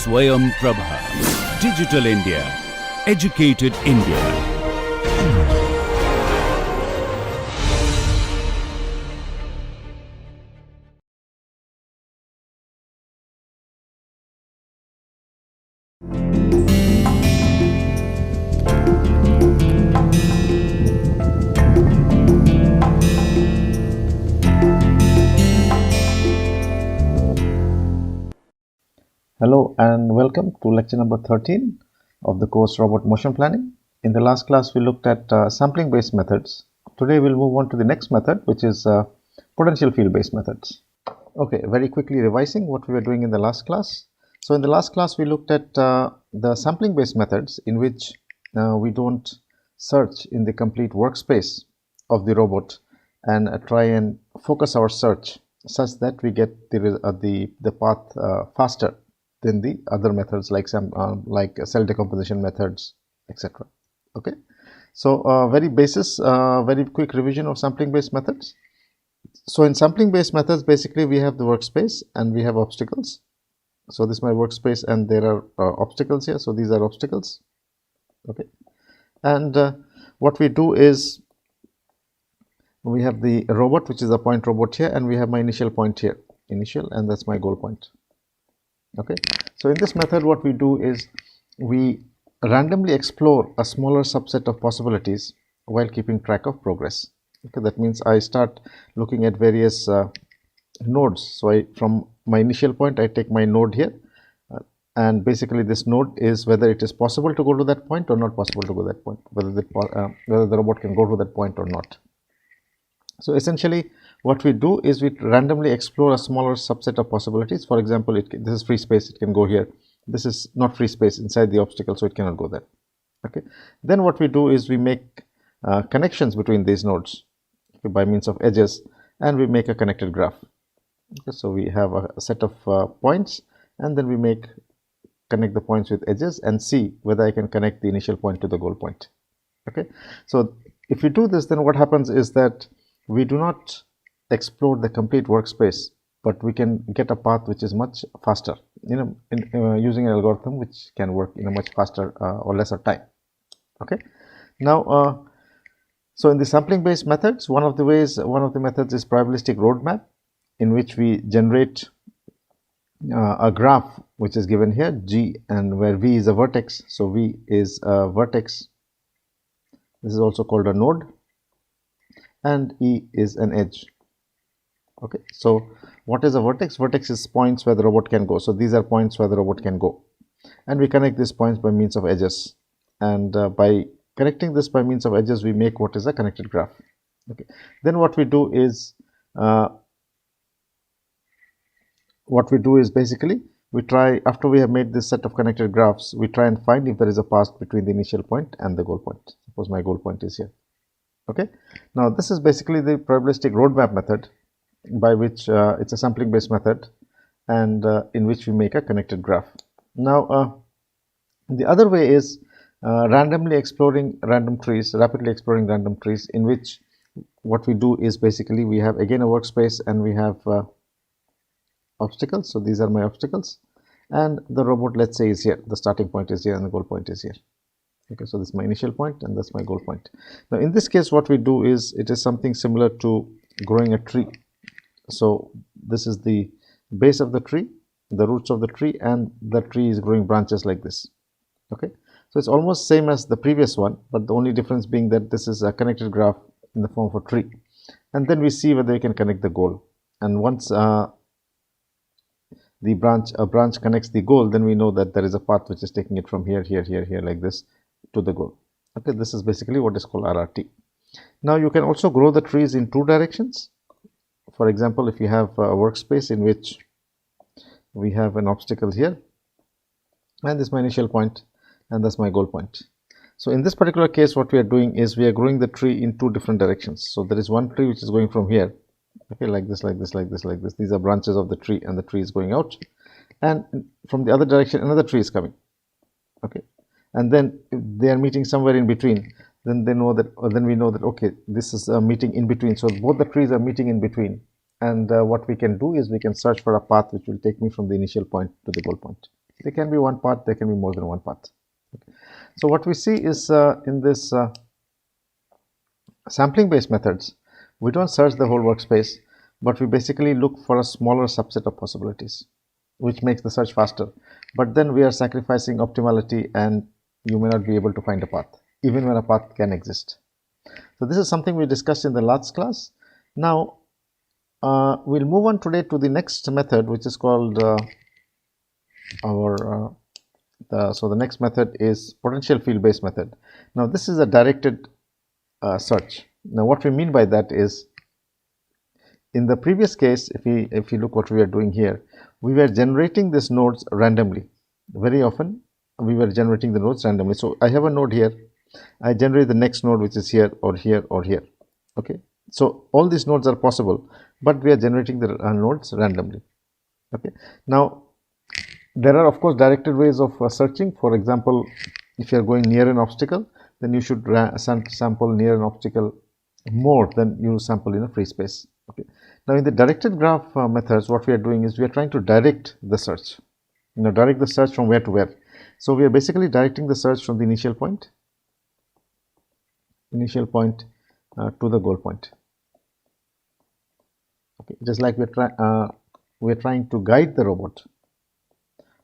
Swayam Prabha. Digital India. Educated India. Hello and welcome to lecture number 13 of the course Robot Motion Planning. In the last class we looked at sampling based methods. Today we'll move on to the next method, which is potential field based methods. Okay, very quickly revising what we were doing in the last class. So in the last class we looked at the sampling based methods, in which we don't search in the complete workspace of the robot and try and focus our search such that we get the path faster than the other methods like cell decomposition methods, etc. Okay, so very quick revision of sampling based methods. So in sampling based methods, basically we have the workspace and we have obstacles. So this is my workspace and there are obstacles here, so these are obstacles. Okay, and what we do is we have the robot, which is a point robot here, and we have my initial point here, and that's my goal point. Okay, so in this method what we do is we randomly explore a smaller subset of possibilities while keeping track of progress. Okay, that means I start looking at various nodes. So from my initial point I take my node here, and basically this node is whether it is possible to go to that point or not possible to go to that point, whether the robot can go to that point or not. So essentially what we do is we randomly explore a smaller subset of possibilities. For example, this is free space, it can go here. This is not free space inside the obstacle, so it cannot go there. Okay, then what we do is we make connections between these nodes, okay, by means of edges, and we make a connected graph. Okay, so we have a set of points, and then we connect the points with edges and see whether I can connect the initial point to the goal point. Okay, so if we do this, then what happens is that we do not explore the complete workspace, but we can get a path which is much faster, using an algorithm which can work in a much faster or lesser time. Okay, now so in the sampling based methods, one of the methods is probabilistic roadmap, in which we generate a graph which is given here, G, and where V is a vertex. So V is a vertex, this is also called a node, and E is an edge. Okay, so what is a vertex? Vertex is points where the robot can go. So these are points where the robot can go, and we connect these points by means of edges, and by connecting this by means of edges we make what is a connected graph. Okay, then what we do is basically we try, after we have made this set of connected graphs, we try and find if there is a path between the initial point and the goal point. Suppose my goal point is here. Okay, now this is basically the probabilistic roadmap method, by which it's a sampling based method, and in which we make a connected graph. Now the other way is rapidly exploring random trees, in which what we do is basically we have again a workspace and we have obstacles. So these are my obstacles, and the robot, let's say, is here, the starting point is here and the goal point is here. Okay, so this is my initial point and that's my goal point. Now in this case what we do is, it is something similar to growing a tree. So this is the base of the tree, the roots of the tree, and the tree is growing branches like this. Okay, so it's almost same as the previous one, but the only difference being that this is a connected graph in the form of a tree, and then we see whether we can connect the goal. And once a branch connects the goal, then we know that there is a path which is taking it from here like this to the goal. Okay, this is basically what is called RRT. Now you can also grow the trees in two directions. For example, if you have a workspace in which we have an obstacle here, and this is my initial point and that's my goal point. So in this particular case what we are doing is we are growing the tree in two different directions. So there is one tree which is going from here, okay, like this. These are branches of the tree, and the tree is going out, and from the other direction another tree is coming. Okay, and then if they are meeting somewhere in between, then we know that okay, this is a meeting in between. So both the trees are meeting in between, and what we can do is we can search for a path which will take me from the initial point to the goal point. There can be one path, there can be more than one path. Okay. So what we see is in this sampling based methods, we don't search the whole workspace, but we basically look for a smaller subset of possibilities, which makes the search faster. But then we are sacrificing optimality, and you may not be able to find a path, even when a path can exist. So this is something we discussed in the last class. Now we'll move on today to the next method, which is called so the next method is potential field based method. Now this is a directed search. Now what we mean by that is, in the previous case, if you look what we are doing here, we were generating these nodes randomly. Very often we were generating the nodes randomly. So I have a node here, I generate the next node, which is here or here or here. Okay, so all these nodes are possible, but we are generating the nodes randomly. Okay, now there are of course directed ways of searching. For example, if you are going near an obstacle, then you should sample near an obstacle more than you sample in a free space. Okay. Now in the directed graph methods, what we are doing is we are trying to direct the search. Direct the search from where to where. So we are basically directing the search from the initial point to the goal point. Okay, just like we're trying to guide the robot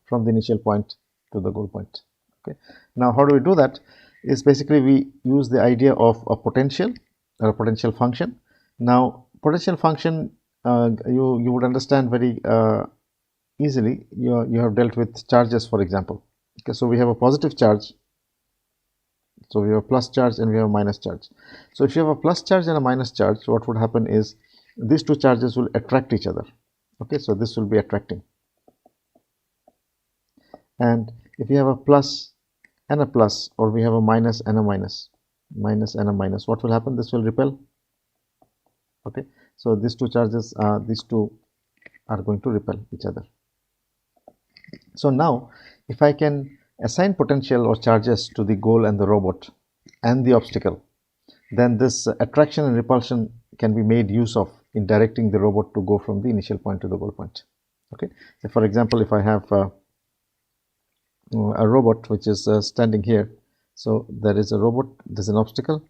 from the initial point to the goal point. Okay. Now how do we do that? Is basically we use the idea of a potential or a potential function. Now potential function, you would understand very easily. You have dealt with charges, for example. Okay, so we have a positive charge, so we have a plus charge and we have a minus charge. So if you have a plus charge and a minus charge, what would happen is these two charges will attract each other. Okay, so this will be attracting, and if you have a plus and a plus, or we have a minus and a minus, what will happen? This will repel. Okay, so these two charges, these two are going to repel each other. So now if I can assign potential or charges to the goal and the robot and the obstacle, then this attraction and repulsion can be made use of in directing the robot to go from the initial point to the goal point. Okay, so for example, if I have a robot which is standing here, so there is a robot, there's an obstacle,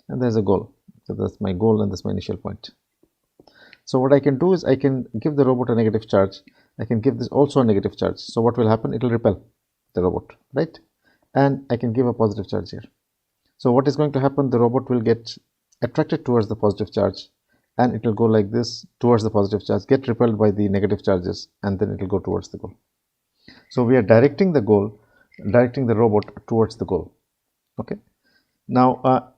and there's a goal. So that's my goal and that's my initial point. So what I can do is I can give the robot a negative charge. I can give this also a negative charge. So what will happen? It will repel the robot, right? And I can give a positive charge here. So what is going to happen? The robot will get attracted towards the positive charge, and it will go like this towards the positive charge, get repelled by the negative charges, and then it will go towards the goal. So we are directing the robot towards the goal. Okay. Now,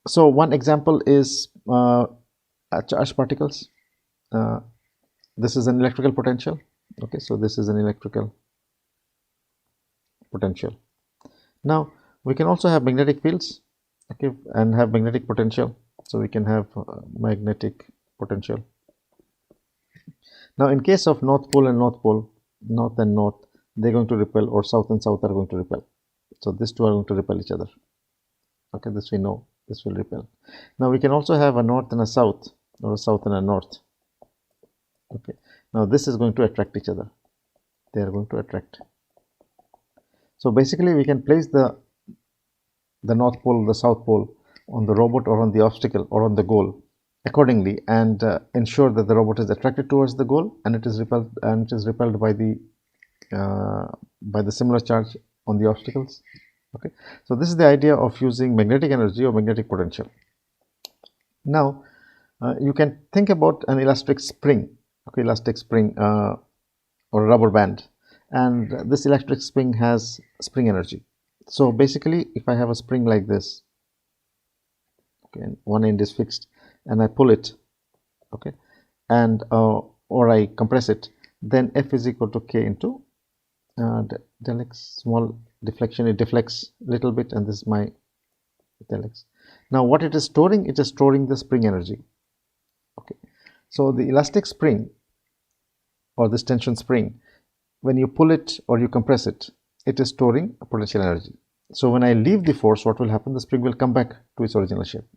so one example is charged particles. This is an electrical potential. Okay, so this is an electrical potential. Now we can also have magnetic fields, okay, and have magnetic potential. So we can have magnetic potential. Now in case of north pole and north pole, north and north, they're going to repel, or south and south are going to repel. So these two are going to repel each other. Okay, this we know, this will repel. Now we can also have a north and a south, or a south and a north. Okay, now this is going to attract each other. They are going to attract. So basically we can place the north pole, the south pole on the robot or on the obstacle or on the goal accordingly, and ensure that the robot is attracted towards the goal and it is repelled by the similar charge on the obstacles. Okay, so this is the idea of using magnetic energy or magnetic potential. Now you can think about an elastic spring, okay, or a rubber band, and this electric spring has spring energy. So basically if I have a spring like this, okay, and one end is fixed, and I pull it, okay, and or I compress it, then F is equal to K into del x, small deflection, it deflects a little bit, and this is my del x. Now what it is storing? It is storing the spring energy. Okay, so the elastic spring or this tension spring, when you pull it or you compress it, it is storing potential energy. So when I leave the force, what will happen? The spring will come back to its original shape.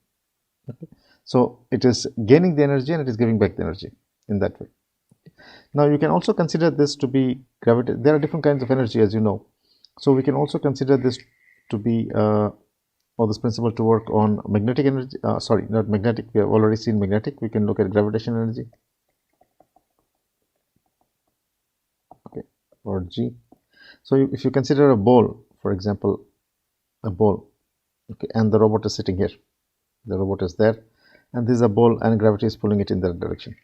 Okay, so it is gaining the energy and it is giving back the energy in that way. Now you can also consider this to be gravity. There are different kinds of energy, as you know. So we can also consider this to be or this principle to work on magnetic energy. Sorry, not magnetic. We have already seen magnetic. We can look at gravitational energy. Okay, or G. So if you consider a ball, for example, a ball, okay, and the robot is sitting here. The robot is there, and this is a ball, and gravity is pulling it in that direction.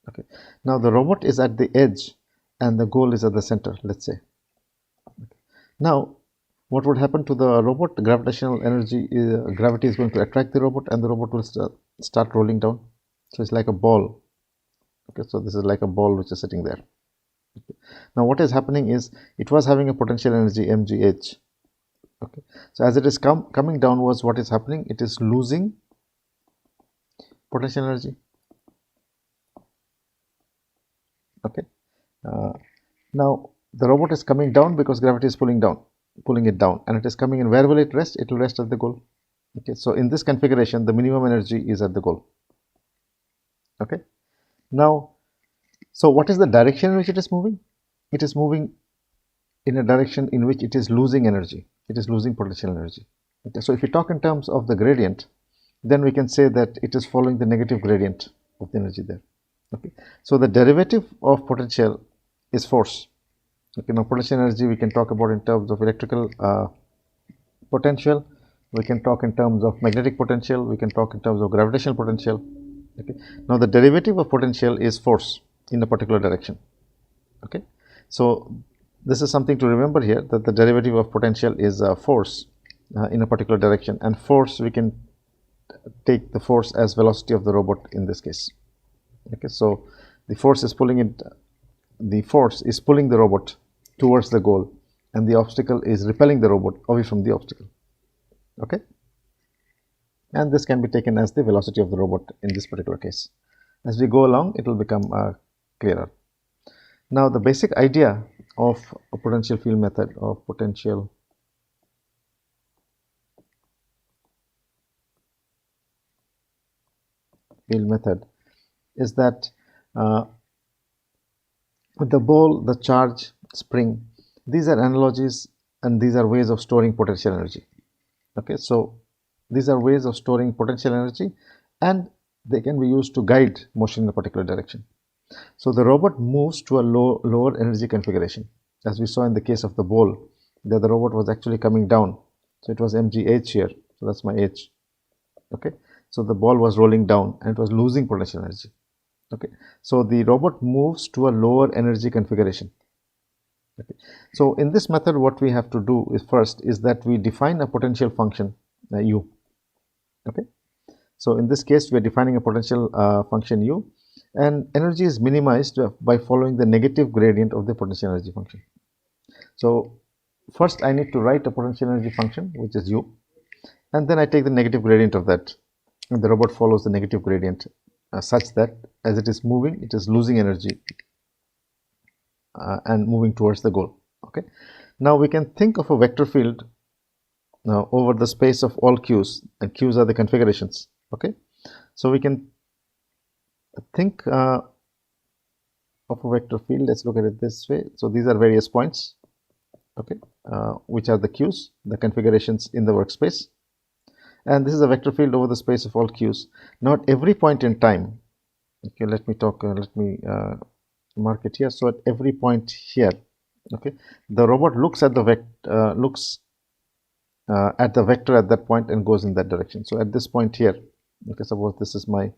Okay. Now the robot is at the edge, and the goal is at the center. Let's say. Okay. Now, what would happen to the robot? Gravitational energy, gravity is going to attract the robot, and the robot will start rolling down. So it's like a ball. Okay. So this is like a ball which is sitting there. Okay. Now what is happening is it was having a potential energy mgh. Okay. So as it is coming downwards, what is happening? It is losing potential energy. Okay. Now the robot is coming down because gravity is pulling it down, and it is coming in. Where will it rest? It will rest at the goal. Okay. So in this configuration, the minimum energy is at the goal. Okay. Now, so what is the direction in which it is moving? It is moving in a direction in which it is losing energy. It is losing potential energy. Okay. So if we talk in terms of the gradient, then we can say that it is following the negative gradient of the energy there. Okay. So the derivative of potential is force. Okay. Now potential energy we can talk about in terms of electrical potential. We can talk in terms of magnetic potential. We can talk in terms of gravitational potential. Okay. Now the derivative of potential is force in a particular direction. Okay. So this is something to remember here, that the derivative of potential is force in a particular direction, and force, we can take the force as velocity of the robot in this case. Okay. So the force is pulling the robot towards the goal, and the obstacle is repelling the robot away from the obstacle. Okay. And this can be taken as the velocity of the robot in this particular case. As we go along, it will become clearer. Now the basic idea of a potential field method, of potential field method, is that the ball, the charge, spring, these are analogies, and these are ways of storing potential energy. Okay, so these are ways of storing potential energy, and they can be used to guide motion in a particular direction. So the robot moves to a lower energy configuration, as we saw in the case of the ball, that the robot was actually coming down. So it was mgh here, so that's my h. Okay, so the ball was rolling down and it was losing potential energy. Okay, so the robot moves to a lower energy configuration. Okay, so in this method, what we have to do is first is that we define a potential function u. Okay, so in this case, we are defining a potential function u, and energy is minimized by following the negative gradient of the potential energy function. So first I need to write a potential energy function which is u, and then I take the negative gradient of that, and the robot follows the negative gradient such that as it is moving, it is losing energy and moving towards the goal. Okay, now we can think of a vector field over the space of all q's, and q's are the configurations. Okay, so we can think of a vector field. Let's look at it this way. So these are various points, okay, which are the q's, the configurations in the workspace, and this is a vector field over the space of all q's. Now at every point in time, okay, let me mark it here. So at every point here, okay, the robot looks at the vector at that point and goes in that direction. So at this point here, okay, suppose this is my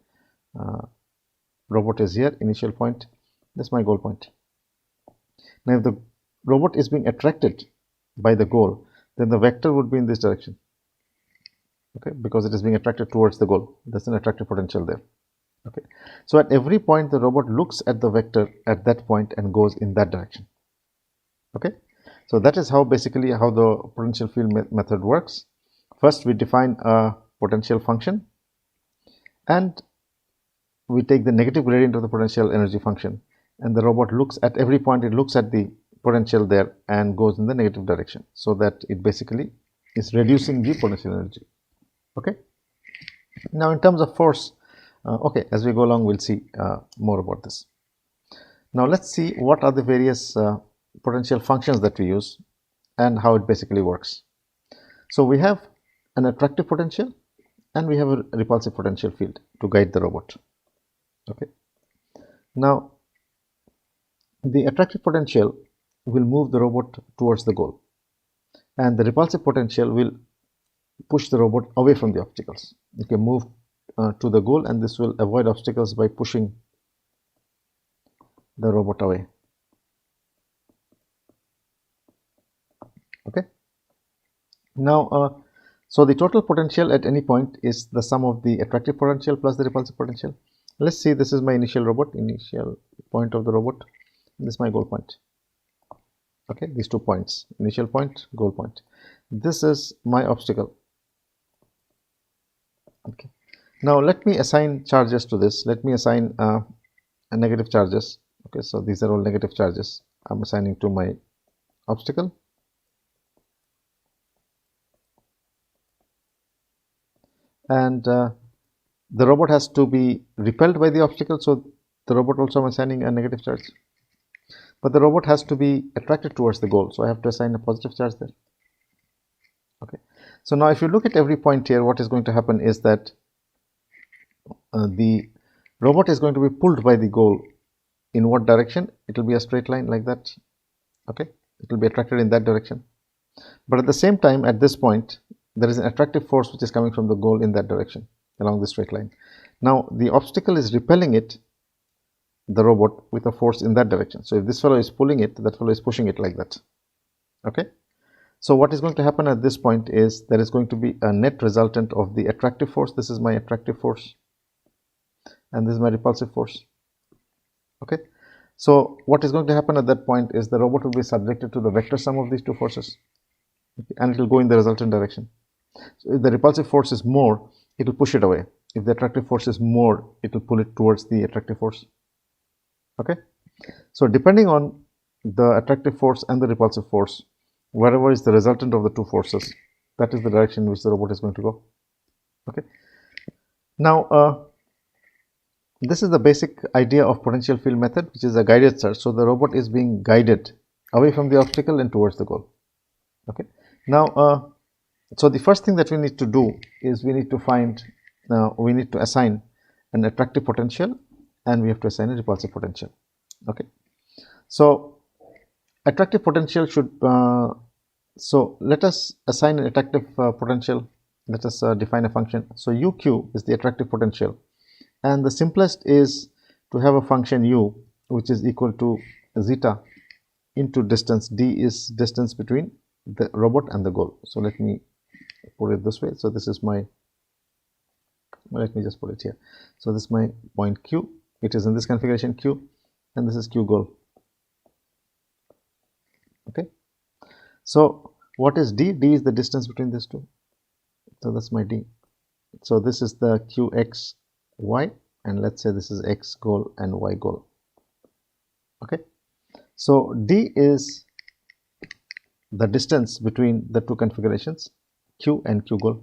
robot is here, initial point, this is my goal point. Now if the robot is being attracted by the goal, then the vector would be in this direction. Okay, because it is being attracted towards the goal. There's an attractive potential there. Okay, so at every point the robot looks at the vector at that point and goes in that direction. Okay, so that is how basically how the potential field method works. First we define a potential function, and we take the negative gradient of the potential energy function, and the robot looks at every point, it looks at the potential there and goes in the negative direction, so that it basically is reducing the potential energy. Okay, now in terms of force, okay, as we go along we'll see more about this. Now let's see what are the various potential functions that we use and how it basically works. So we have an attractive potential and we have a repulsive potential field to guide the robot. Okay. Now the attractive potential will move the robot towards the goal, and the repulsive potential will push the robot away from the obstacles. You can move to the goal, and this will avoid obstacles by pushing the robot away. Okay. Now, so the total potential at any point is the sum of the attractive potential plus the repulsive potential. Let's see, this is my initial robot, initial point of the robot. This is my goal point. Okay, these 2 points, initial point, goal point. This is my obstacle. Okay. Now let me assign charges to this. Let me assign negative charges. Okay, so these are all negative charges I'm assigning to my obstacle. And the robot has to be repelled by the obstacle, so the robot also I'm assigning a negative charge. But the robot has to be attracted towards the goal, so I have to assign a positive charge there. Okay. So now if you look at every point here, what is going to happen is that the robot is going to be pulled by the goal. In what direction? It will be a straight line like that. Okay, it will be attracted in that direction. But at the same time, at this point, there is an attractive force which is coming from the goal in that direction along the straight line. Now the obstacle is repelling it, the robot, with a force in that direction. So if this fellow is pulling it, that fellow is pushing it like that. Okay. So what is going to happen at this point is there is going to be a net resultant of the attractive force. This is my attractive force, and this is my repulsive force. Okay. So what is going to happen at that point is the robot will be subjected to the vector sum of these 2 forces, okay, and it will go in the resultant direction. So if the repulsive force is more, it will push it away. If the attractive force is more, it will pull it towards the attractive force. Okay. So depending on the attractive force and the repulsive force, wherever is the resultant of the 2 forces, that is the direction in which the robot is going to go. Okay. Now this is the basic idea of potential field method, which is a guided search. So the robot is being guided away from the obstacle and towards the goal. Okay. Now so the first thing that we need to do is we need to assign an attractive potential, and we have to assign a repulsive potential. Okay. So attractive potential should so let us assign an attractive potential. Let us define a function. So uq is the attractive potential, and the simplest is to have a function u which is equal to zeta into distance. D is distance between the robot and the goal. So let me put it this way. So this is my, let me just put it here. So this is my point q. It is in this configuration q, and this is q goal. Okay. So what is d? D is the distance between these 2. So that's my d. So this is the qx y, and let's say this is x goal and y goal. Okay. So d is the distance between the 2 configurations, q and q goal.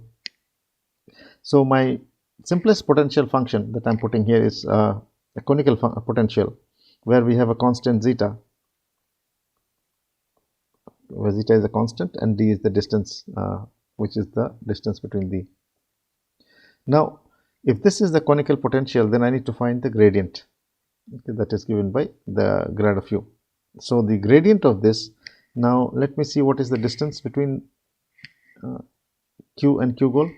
So my simplest potential function that I'm putting here is a conical potential, where we have a constant zeta, where zeta is a constant and d is the distance, which is the distance between the. Now if this is the conical potential, then I need to find the gradient, okay, that is given by the grad of u. So the gradient of this, now let me see what is the distance between q and q goal.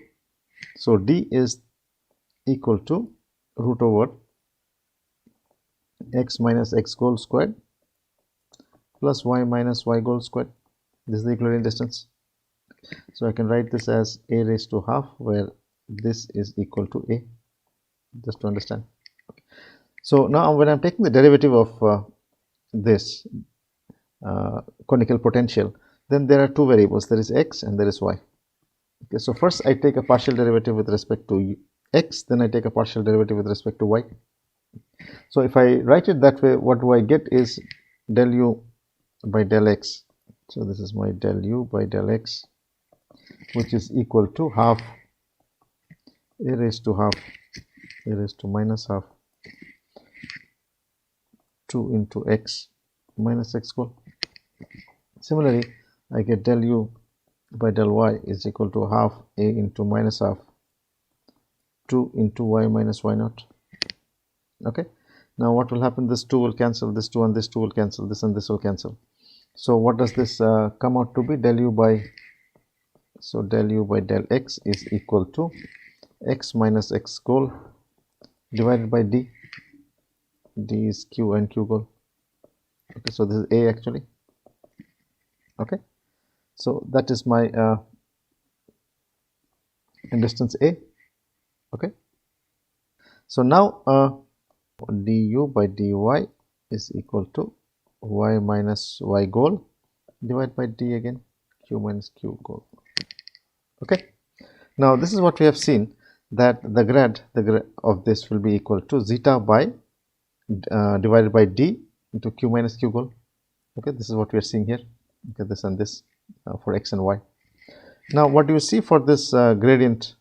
So d is equal to root over x minus x goal squared plus y minus y goal squared. This is the Euclidean distance. So I can write this as a raised to half, where this is equal to a, just to understand. Okay. So now when I'm taking the derivative of this conical potential, then there are 2 variables, there is x and there is y. Okay, so first I take a partial derivative with respect to x, then I take a partial derivative with respect to y. So if I write it that way, what do I get is del u by del x. So this is my del u by del x, which is equal to half a raised to half, a raised to minus half 2 into x minus x goal. Similarly, I get del u by del y is equal to half a into minus half 2 into y minus y naught. Okay, now what will happen? This 2 will cancel, this 2 and this 2 will cancel, this and this will cancel. So what does this come out to be? Del u by, so del u by del x is equal to x minus x goal divided by d. D is q and q goal. Okay, so this is a actually. Okay, so that is my in distance a. Okay, so now du by dy is equal to y minus y goal divided by d again, q minus q goal. Okay, now this is what we have seen, that the grad of this will be equal to zeta by divided by d into q minus q goal. Okay, this is what we are seeing here. Okay, this and this for x and y. Now what do you see for this gradient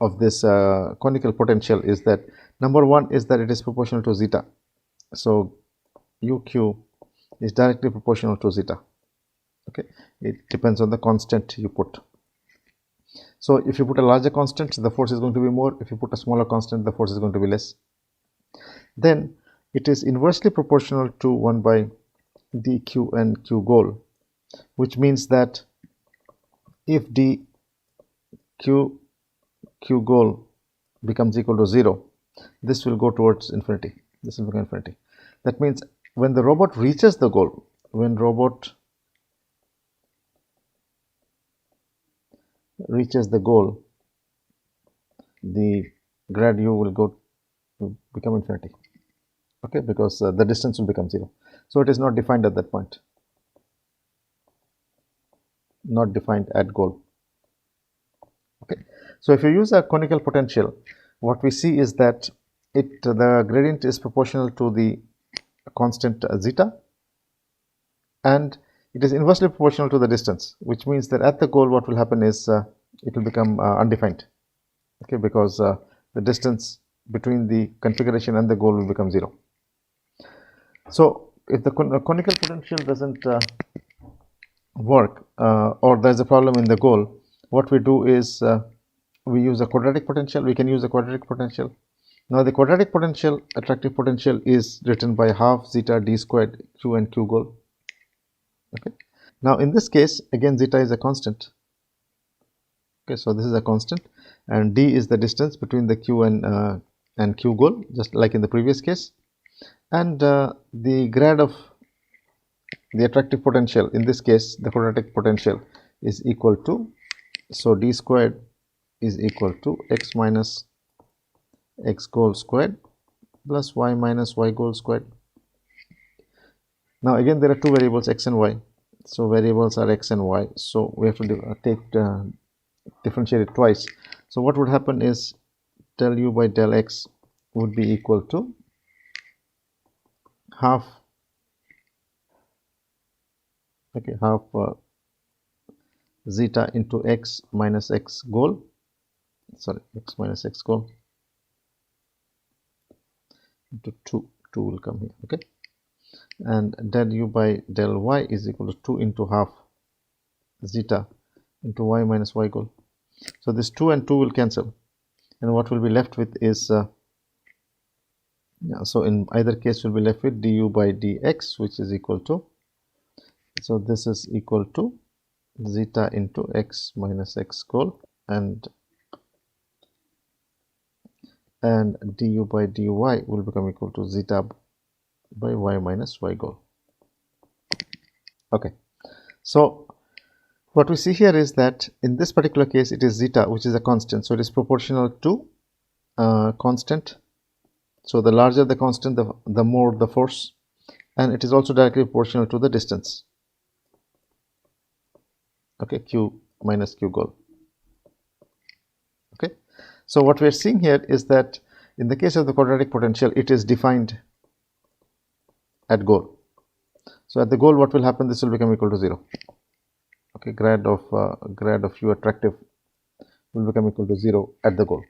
of this conical potential is that number one is that it is proportional to zeta. So uq is directly proportional to zeta. Okay, it depends on the constant you put. So if you put a larger constant, the force is going to be more. If you put a smaller constant, the force is going to be less. Then it is inversely proportional to 1 by dq and q goal, which means that if dq q goal becomes equal to 0, this will go towards infinity. This will become infinity. That means when the robot reaches the goal, when robot reaches the goal, the grad u will go to become infinity. Okay, because the distance will become 0. So it is not defined at that point, not defined at goal. Okay, so if you use a conical potential, what we see is that the gradient is proportional to the constant zeta, and it is inversely proportional to the distance, which means that at the goal what will happen is it will become undefined. Okay, because the distance between the configuration and the goal will become 0. So if the conical potential doesn't work or there is a problem in the goal, what we do is we use a quadratic potential. We can use a quadratic potential. Now the quadratic potential, attractive potential, is written by half zeta d squared q and q goal. Okay, now in this case again zeta is a constant. Okay, so this is a constant and d is the distance between the q and q goal, just like in the previous case. And the grad of the attractive potential, in this case the quadratic potential, is equal to, so d squared is equal to x minus x goal squared plus y minus y goal squared. Now again there are two variables, x and y, so variables are x and y, so we have to differentiate it twice. So what would happen is del u by del x would be equal to half, okay, half zeta into x minus x goal, sorry, x minus x goal into 2 will come here. Okay, and del u by del y is equal to 2 into half zeta into y minus y goal. So this 2 and 2 will cancel, and what will be left with is so in either case we'll be left with du by dx, which is equal to, so this is equal to zeta into x minus x goal and du by dy will become equal to zeta by y minus y goal. Okay, so what we see here is that in this particular case it is zeta, which is a constant, so it is proportional to constant. So the larger the constant, the more the force, and it is also directly proportional to the distance. Okay, q minus q goal. Okay, so what we are seeing here is that in the case of the quadratic potential, it is defined at goal. So at the goal what will happen? This will become equal to 0. Okay, grad of u attractive will become equal to 0 at the goal.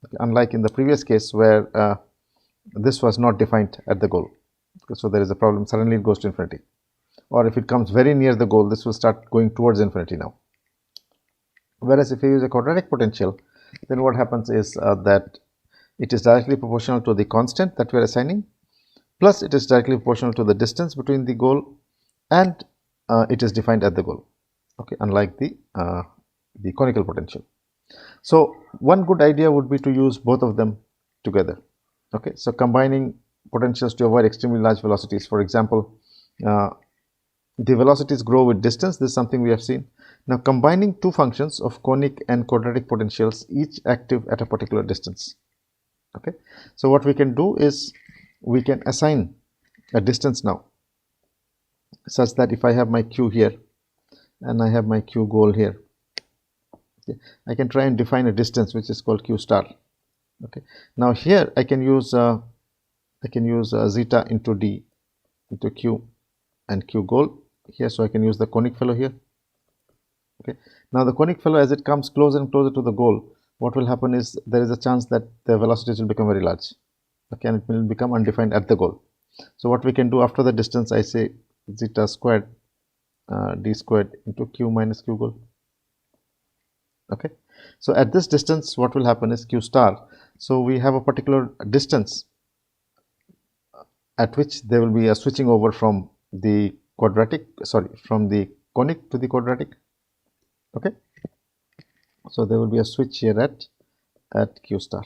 Okay, unlike in the previous case where this was not defined at the goal. So there is a problem, suddenly it goes to infinity. Or if it comes very near the goal, this will start going towards infinity now. Whereas if you use a quadratic potential, then what happens is that it is directly proportional to the constant that we are assigning, plus it is directly proportional to the distance between the goal, and it is defined at the goal. Okay, unlike the conical potential. So one good idea would be to use both of them together. Okay, so combining potentials to avoid extremely large velocities. For example, the velocities grow with distance. This is something we have seen. Now combining two functions of conic and quadratic potentials, each active at a particular distance. Okay, so what we can do is we can assign a distance now, such that if I have my q here and I have my q goal here, okay, I can try and define a distance which is called q star. Okay, now here I can use zeta into d into q and q goal here, so I can use the conic fellow here. Okay, now the conic fellow, as it comes closer and closer to the goal, what will happen is there is a chance that the velocities will become very large. Okay, and it will become undefined at the goal. So what we can do after the distance, I say zeta squared d squared into q minus q goal. Okay, so at this distance what will happen is q star, so we have a particular distance at which there will be a switching over from the from the conic to the quadratic. Okay, so there will be a switch here at q star,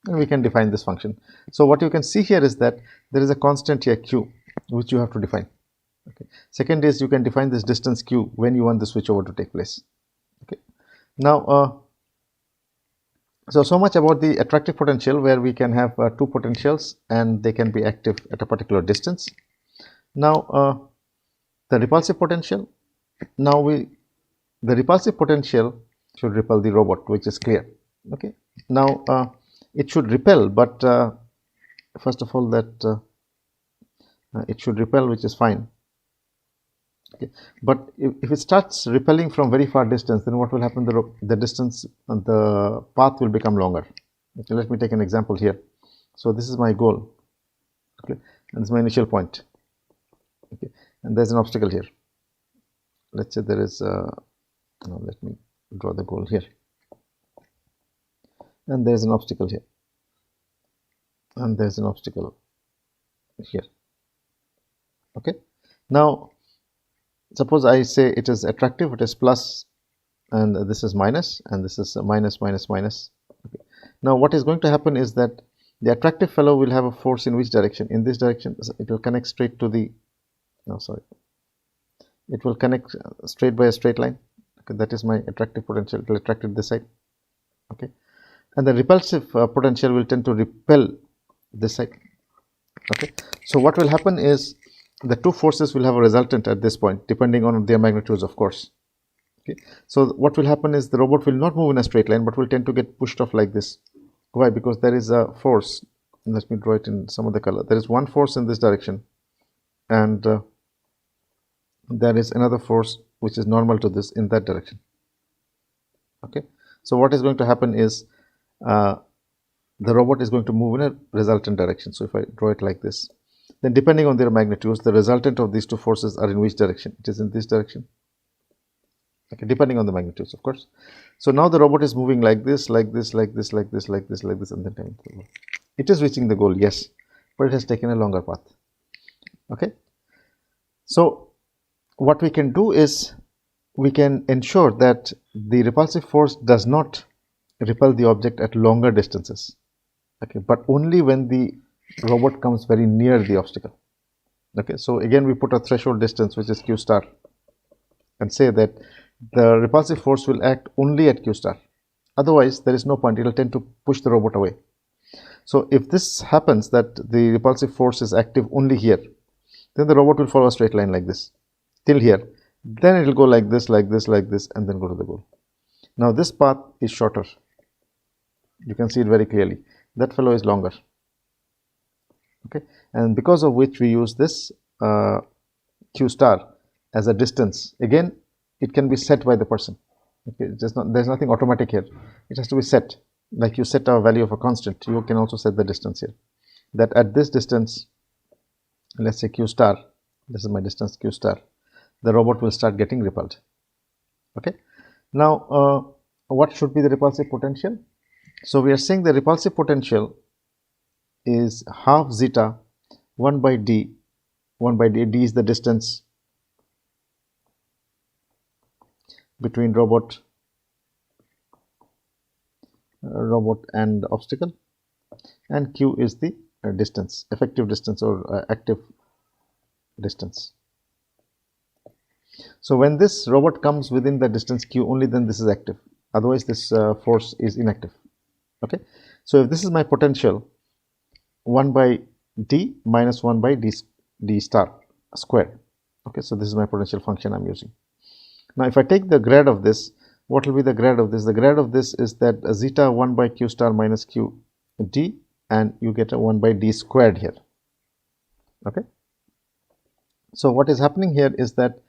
and we can define this function. So what you can see here is that there is a constant here q which you have to define. Okay, second is you can define this distance q when you want the switch over to take place. Okay, now so much about the attractive potential, where we can have two potentials and they can be active at a particular distance. Now the repulsive potential, the repulsive potential should repel the robot, which is clear. Okay, now it should repel, but first of all that it should repel, which is fine. Okay, but if it starts repelling from very far distance, then what will happen? The distance, the path will become longer. Okay, let me take an example here. So this is my goal. Okay, and this is my initial point. Okay, and there's an obstacle here. Let's say there is now let me draw the goal here, and there's an obstacle here, and there's an obstacle here. Okay, now suppose I say it is attractive, it is plus, and this is minus, and this is minus, minus, minus. Okay, now what is going to happen is that the attractive fellow will have a force in which direction? In this direction. It will connect straight to the it will connect straight by a straight line. Okay, that is my attractive potential. It will attract it this side. Okay, and the repulsive potential will tend to repel this side. Okay, so what will happen is the two forces will have a resultant at this point, depending on their magnitudes, of course. Okay, so what will happen is the robot will not move in a straight line, but will tend to get pushed off like this. Why? Because there is a force. Let me draw it in some other color. There is one force in this direction, and there is another force which is normal to this in that direction. Okay, so what is going to happen is the robot is going to move in a resultant direction. So if I draw it like this, then depending on their magnitudes, the resultant of these two forces are in which direction? It is in this direction. Okay, depending on the magnitudes, of course. So now the robot is moving like this, like this, like this, like this, like this, like this, and then coming to the goal. It is reaching the goal, yes, but it has taken a longer path. Okay, so what we can do is we can ensure that the repulsive force does not repel the object at longer distances. Okay, but only when the robot comes very near the obstacle. Okay, so again we put a threshold distance which is q star, and say that the repulsive force will act only at q star. Otherwise there is no point, it will tend to push the robot away. So if this happens, that the repulsive force is active only here, then the robot will follow a straight line like this till here, then it will go like this, like this, like this, and then go to the goal. Now this path is shorter, you can see it very clearly. That fellow is longer. Okay, and because of which we use this q star as a distance. Again, it can be set by the person. Okay, there's nothing automatic here. It has to be set. Like you set a value of a constant, you can also set the distance here. that at this distance, let's say q star, this is my distance q star, the robot will start getting repelled. Okay. Now, what should be the repulsive potential? So we are saying the repulsive potential is half zeta 1 by d. 1 by d is the distance between robot and obstacle, and q is the distance, effective distance or active distance. So when this robot comes within the distance q, only then this is active, otherwise this force is inactive. Okay. So if this is my potential, 1 by d minus 1 by d star squared. Okay, so this is my potential function I'm using. Now if I take the grad of this, what will be the grad of this? The grad of this is that zeta 1 by q star minus q d, and you get a 1 by d squared here. Okay. So what is happening here is that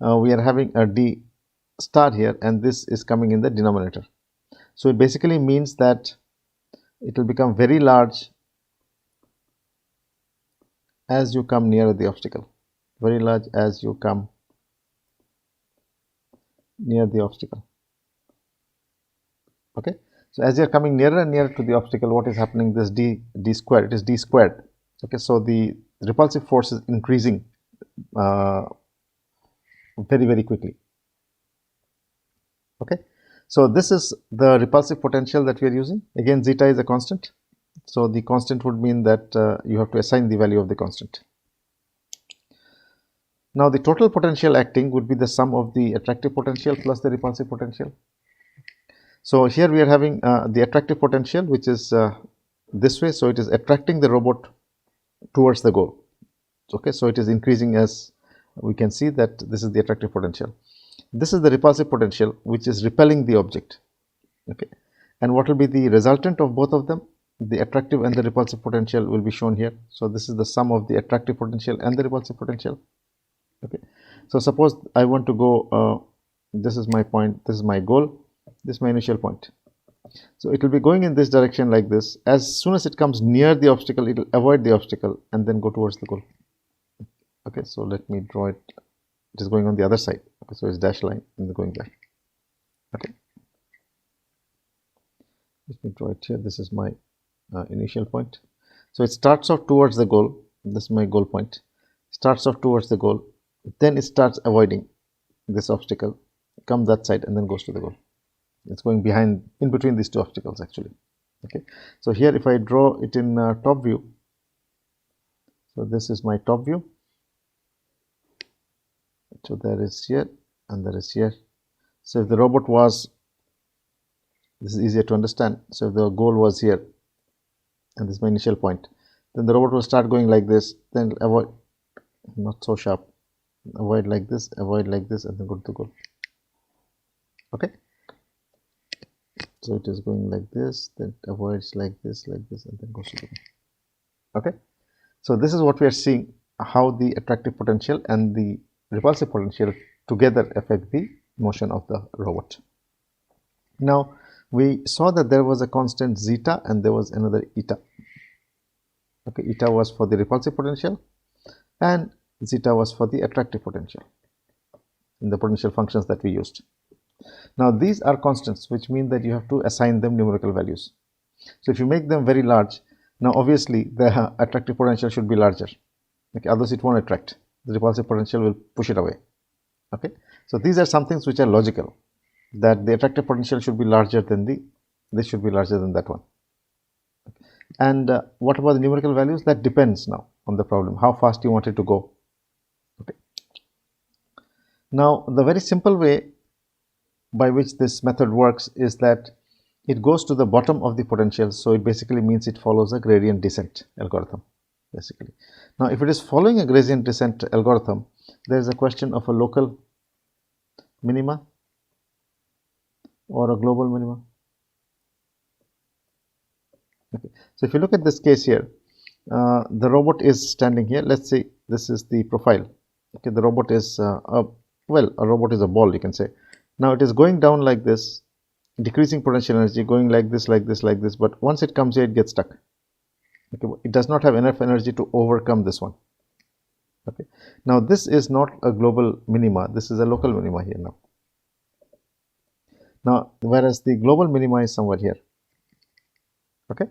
we are having a d star here, and this is coming in the denominator. So it basically means that it will become very large as you come nearer the obstacle, very large as you come near the obstacle. Okay. So as you are coming nearer and nearer to the obstacle, what is happening? This d squared, it is d squared. Okay. So the repulsive force is increasing very quickly. Okay. So this is the repulsive potential that we are using. Again, zeta is a constant. So the constant would mean that you have to assign the value of the constant. Now the total potential acting would be the sum of the attractive potential plus the repulsive potential. So here we are having the attractive potential, which is this way. So it is attracting the robot towards the goal. Okay. So it is increasing, as we can see that this is the attractive potential. This is the repulsive potential, which is repelling the object. Okay. And what will be the resultant of both of them? The attractive and the repulsive potential will be shown here. So this is the sum of the attractive potential and the repulsive potential. Okay. So suppose I want to go, this is my point, this is my goal, this is my initial point. So it will be going in this direction like this. As soon as it comes near the obstacle, it will avoid the obstacle and then go towards the goal. Okay. So let me draw it. It is going on the other side. Okay. So it's dashed line and going back. Okay. Let me draw it here. This is my initial point. So it starts off towards the goal. This is my goal point. Starts off towards the goal. Then it starts avoiding this obstacle, come that side, and then goes to the goal. It's going behind, in between these two obstacles actually. Okay. So here if I draw it in top view, so this is my top view. So there is here and there is here. So if the robot was, this is easier to understand. So if the goal was here, and this is my initial point, then the robot will start going like this, then avoid, not so sharp, avoid like this, and then go to the goal. Okay. So it is going like this, then avoids like this, and then goes to the goal. Okay. So this is what we are seeing, how the attractive potential and the repulsive potential together affect the motion of the robot. Now we saw that there was a constant zeta and there was another eta. Okay, eta was for the repulsive potential and zeta was for the attractive potential in the potential functions that we used. Now these are constants, which mean that you have to assign them numerical values. So if you make them very large, now obviously the attractive potential should be larger. Okay, otherwise it won't attract. The repulsive potential will push it away. Okay, so these are some things which are logical, that the attractive potential should be larger than this should be larger than that one. And what about the numerical values? That depends now on the problem, how fast you want it to go. Okay. Now the very simple way by which this method works is that it goes to the bottom of the potential. So it basically means it follows a gradient descent algorithm basically. Now if it is following a gradient descent algorithm, there is a question of a local minima or a global minima. Okay. So if you look at this case here, the robot is standing here. Let's say this is the profile. Okay, the robot is a robot is a ball, you can say. Now it is going down like this, decreasing potential energy, going like this, but once it comes here, it gets stuck. Okay, it does not have enough energy to overcome this one. Okay, now this is not a global minima, this is a local minima here now. Now, whereas the global minima is somewhere here. Okay,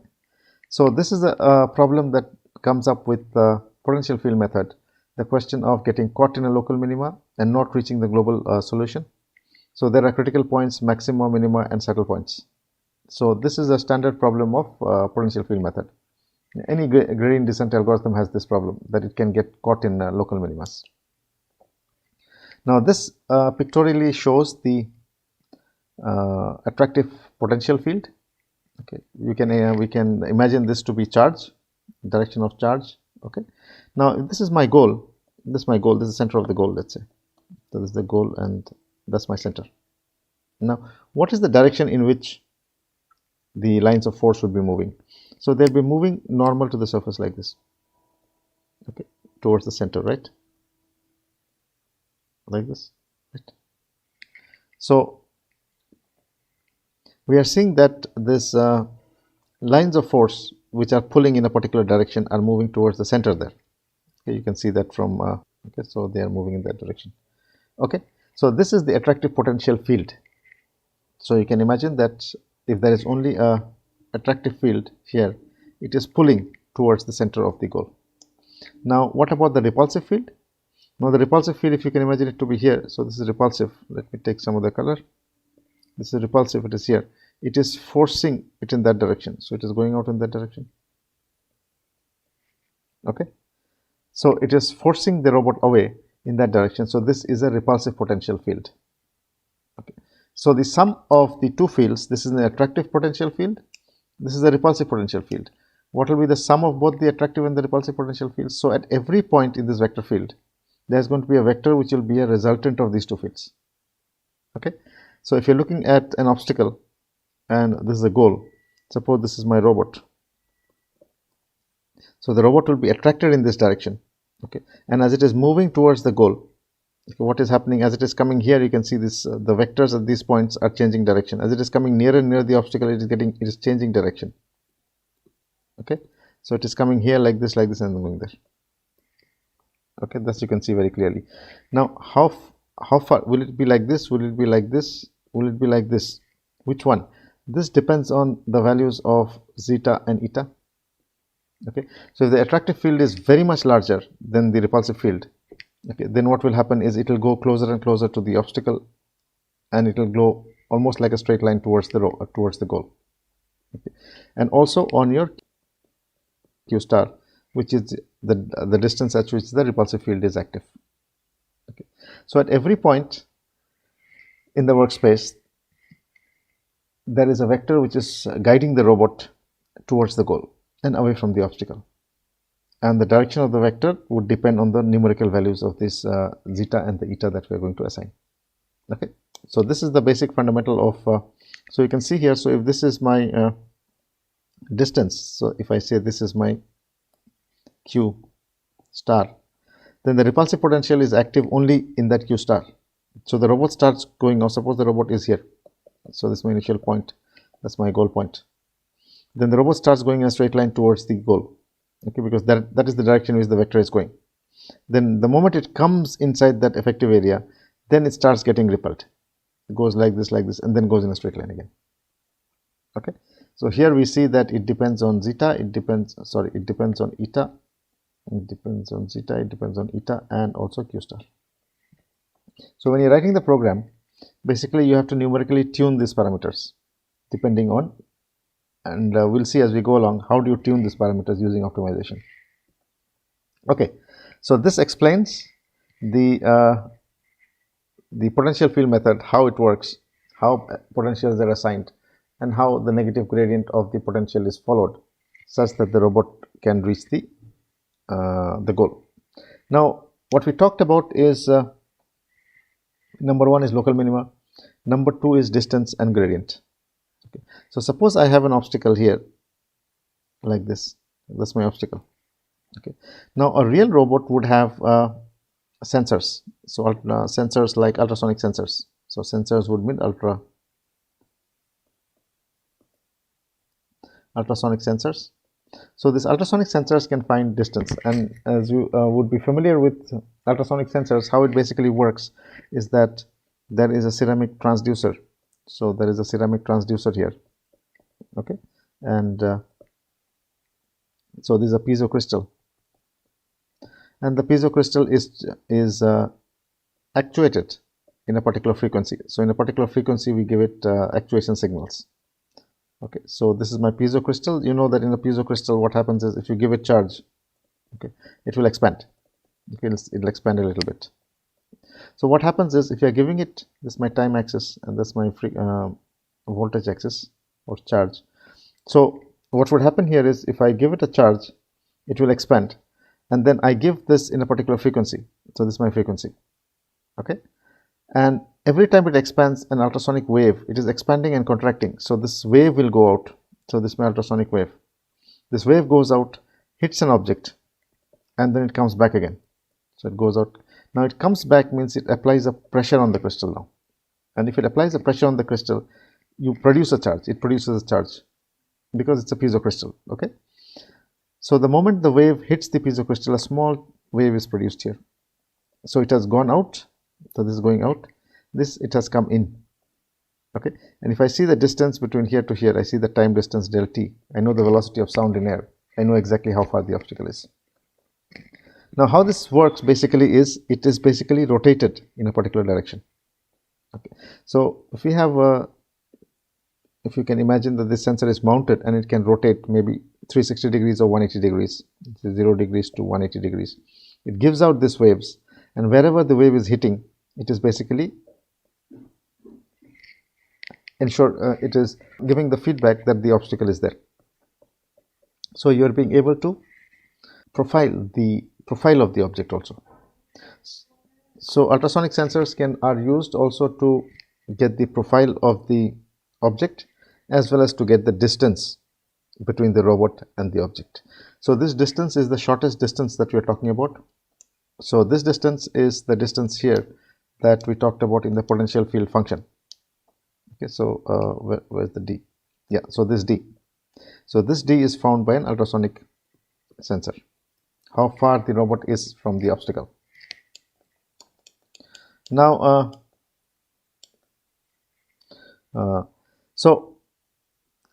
so this is a problem that comes up with the potential field method, the question of getting caught in a local minima and not reaching the global solution. So there are critical points, maxima, minima, and saddle points. So this is a standard problem of potential field method. Any gradient descent algorithm has this problem, that it can get caught in local minimas. Now this pictorially shows the attractive potential field. Okay, we can imagine this to be charge, direction of charge. Okay, now if this is my goal, this is the center of the goal, let's say. So this is the goal and that's my center. Now what is the direction in which the lines of force would be moving? So they'll be moving normal to the surface like this, okay, towards the center, right? Like this, right? So we are seeing that this lines of force which are pulling in a particular direction are moving towards the center there. Okay, you can see that from okay, so they are moving in that direction. Okay, so this is the attractive potential field. So you can imagine that if there is only a attractive field here, it is pulling towards the center of the goal. Now what about the repulsive field? Now the repulsive field, if you can imagine it to be here, so this is repulsive. Let me take some other color. This is repulsive, it is here. It is forcing it in that direction, so it is going out in that direction. Okay, so it is forcing the robot away in that direction. So this is a repulsive potential field. Okay, so the sum of the two fields, this is an attractive potential field, this is a repulsive potential field. What will be the sum of both the attractive and the repulsive potential fields? So at every point in this vector field, there is going to be a vector which will be a resultant of these two fields. Okay, so if you're looking at an obstacle and this is a goal, suppose this is my robot. So the robot will be attracted in this direction. Okay, and as it is moving towards the goal, okay, what is happening as it is coming here, you can see this the vectors at these points are changing direction. As it is coming nearer and near the obstacle, it is changing direction. Okay, so it is coming here like this, and going there. Okay, thus you can see very clearly. Now how far will it be? Like this? Will it be like this? Will it be like this? Which one? This depends on the values of zeta and eta. Okay, so if the attractive field is very much larger than the repulsive field, okay, then what will happen is it will go closer and closer to the obstacle and it will go almost like a straight line towards the goal. Okay, and also on your q star, which is the distance at which the repulsive field is active. Okay, so at every point in the workspace, there is a vector which is guiding the robot towards the goal and away from the obstacle, and the direction of the vector would depend on the numerical values of this zeta and the eta that we are going to assign. Okay, so this is the basic fundamental of so you can see here, so if this is my distance, so if I say this is my q star, then the repulsive potential is active only in that q star. So the robot starts going now. Suppose the robot is here, so this is my initial point, that's my goal point. Then the robot starts going in a straight line towards the goal. Okay, because that is the direction in which the vector is going. Then the moment it comes inside that effective area, then it starts getting repelled. It goes like this, and then goes in a straight line again. Okay, so here we see that it depends on zeta, it depends on eta, it depends on zeta, it depends on eta, and also q star. So when you're writing the program, basically you have to numerically tune these parameters depending on, and we'll see as we go along how do you tune these parameters using optimization. Okay, so this explains the potential field method, how it works, how potentials are assigned, and how the negative gradient of the potential is followed such that the robot can reach the goal. Now what we talked about is number one is local minima, number two is distance and gradient. Okay, so suppose I have an obstacle here like this, that's my obstacle. Okay, now a real robot would have sensors, so sensors like ultrasonic sensors. So sensors would mean ultrasonic sensors. So these ultrasonic sensors can find distance, and as you would be familiar with ultrasonic sensors, how it basically works is that there is a ceramic transducer. So there is a ceramic transducer here, okay, and so this is a piezo crystal, and the piezo crystal is actuated in a particular frequency. So in a particular frequency, we give it actuation signals. Okay, so this is my piezo crystal. You know that in a piezo crystal, what happens is if you give it charge, okay, it will expand. Okay, it'll expand a little bit. So what happens is if you are giving it, this is my time axis and this is my voltage axis or charge. So what would happen here is if I give it a charge, it will expand, and then I give this in a particular frequency. So this is my frequency, okay, and every time it expands an ultrasonic wave, it is expanding and contracting. So this wave will go out. So this is my ultrasonic wave. This wave goes out, hits an object, and then it comes back again. So it goes out. Now it comes back means it applies a pressure on the crystal now. And if it applies a pressure on the crystal, you produce a charge. It produces a charge because it's a piezo crystal, okay? So the moment the wave hits the piezo crystal, a small wave is produced here. So it has gone out. So this is going out. This, it has come in, okay? And if I see the distance between here to here, I see the time distance del t. I know the velocity of sound in air. I know exactly how far the obstacle is. Now how this works basically is, it is basically rotated in a particular direction. Okay. So if we have if you can imagine that this sensor is mounted and it can rotate maybe 360 degrees or 180 degrees, 0 degrees to 180 degrees. It gives out these waves, and wherever the wave is hitting, it is basically it is giving the feedback that the obstacle is there. So you are being able to profile the profile of the object also. So ultrasonic sensors are used also to get the profile of the object as well as to get the distance between the robot and the object. So this distance is the shortest distance that we are talking about. So this distance is the distance here that we talked about in the potential field function. Okay, so where's the d? Yeah, so this d. So this d is found by an ultrasonic sensor, how far the robot is from the obstacle. Now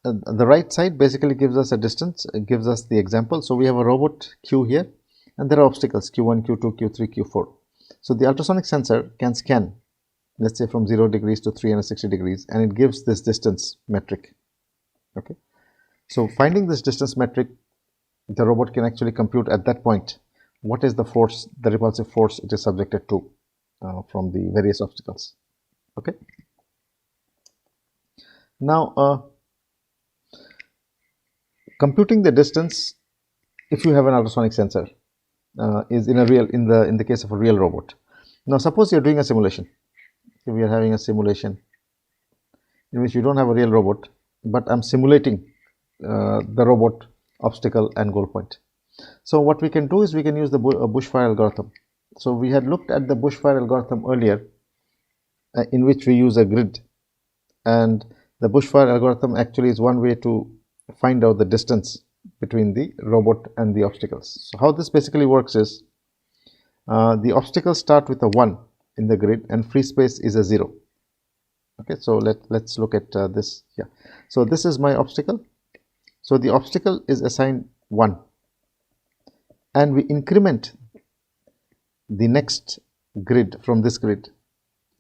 the right side basically gives us a distance, it gives us the example. So we have a robot q here, and there are obstacles q1, q2, q3, q4. So the ultrasonic sensor can scan, let's say from 0 degrees to 360 degrees, and it gives this distance metric. Okay, so finding this distance metric, the robot can actually compute at that point what is the force, the repulsive force it is subjected to from the various obstacles. Okay, now computing the distance, if you have an ultrasonic sensor, is in the case of a real robot. Now suppose you're doing a simulation. If we are having a simulation in which you don't have a real robot, but I'm simulating the robot obstacle and goal point. So what we can do is we can use the bushfire algorithm. So we had looked at the bushfire algorithm earlier, in which we use a grid, and the bushfire algorithm actually is one way to find out the distance between the robot and the obstacles. So how this basically works is the obstacles start with a 1 in the grid and free space is a 0. Okay, so let's look at this here. So this is my obstacle. So the obstacle is assigned 1, and we increment the next grid from this grid,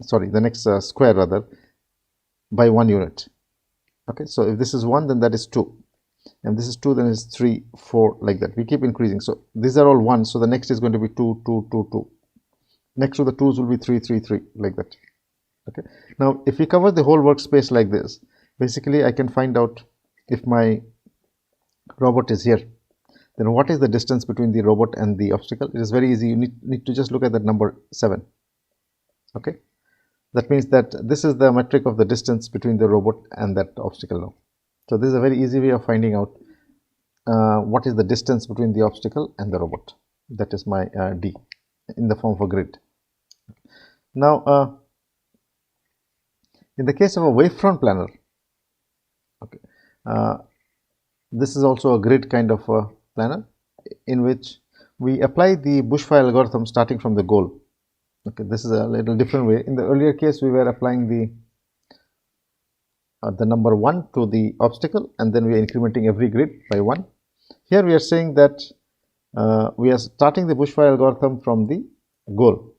sorry, the next square rather, by 1 unit. Okay, so if this is 1, then that is 2, and this is 2, then it's 3, 4, like that. We keep increasing. So these are all 1, so the next is going to be 2, 2, 2, 2. Next to the 2s will be 3, 3, 3, like that. Okay, now if we cover the whole workspace like this, basically I can find out if my robot is here, then what is the distance between the robot and the obstacle. It is very easy. You need to just look at that number 7. Okay, that means that this is the metric of the distance between the robot and that obstacle now. So this is a very easy way of finding out what is the distance between the obstacle and the robot. That is my d in the form of a grid. Now in the case of a wavefront planner, okay, This is also a grid kind of a planner in which we apply the bushfire algorithm starting from the goal. Okay, this is a little different way. In the earlier case, we were applying the number 1 to the obstacle, and then we are incrementing every grid by 1. Here we are saying that we are starting the bushfire algorithm from the goal,